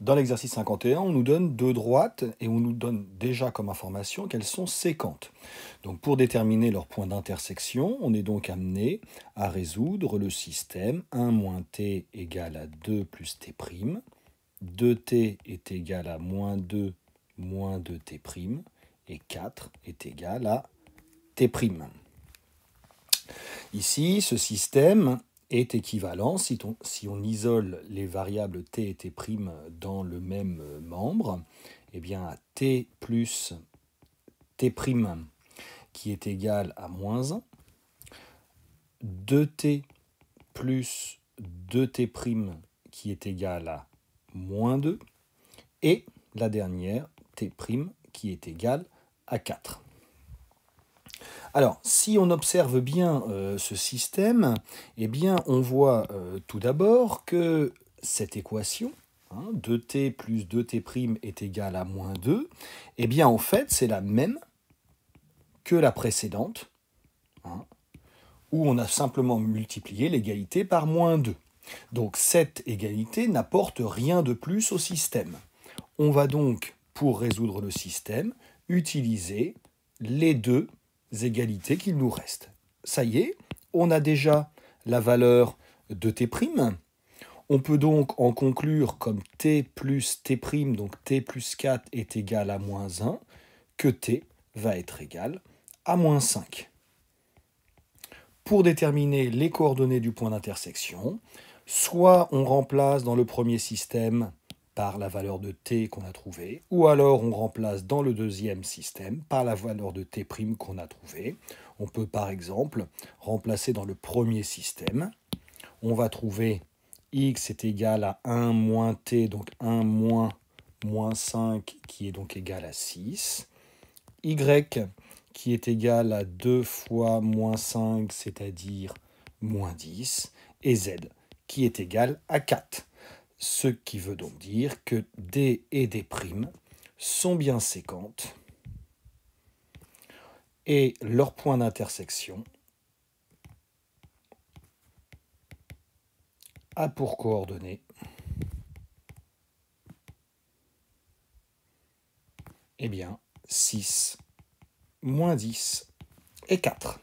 Dans l'exercice 51, on nous donne deux droites et on nous donne déjà comme information qu'elles sont séquentes. Donc pour déterminer leur point d'intersection, on est donc amené à résoudre le système 1 moins t égale à 2 plus t'. 2t est égal à moins 2 moins 2t', et 4 est égal à t'. Ici, ce système est équivalent si on isole les variables t et t' dans le même membre, eh bien à t plus t' qui est égal à moins 1, 2t plus 2t' qui est égal à moins 2, et la dernière, t' qui est égal à 4. Alors, si on observe bien ce système, eh bien, on voit tout d'abord que cette équation, 2t plus 2t' est égal à moins 2, eh bien, en fait, c'est la même que la précédente, où on a simplement multiplié l'égalité par moins 2. Donc, cette égalité n'apporte rien de plus au système. On va donc, pour résoudre le système, utiliser les deux égalités qu'il nous reste. Ça y est, on a déjà la valeur de t'. On peut donc en conclure comme t plus t', donc t plus 4 est égal à moins 1, que t va être égal à moins 5. Pour déterminer les coordonnées du point d'intersection, soit on remplace dans le premier système par la valeur de t qu'on a trouvée, ou alors on remplace dans le deuxième système par la valeur de t' qu'on a trouvée. On peut par exemple remplacer dans le premier système. On va trouver x est égal à 1 moins t, donc 1 moins 5, qui est donc égal à 6. Y qui est égal à 2 fois moins 5, c'est-à-dire moins 10. Et z qui est égal à 4. Ce qui veut donc dire que d et d' sont bien séquentes et leur point d'intersection a pour coordonnées eh bien 6, moins 10 et 4.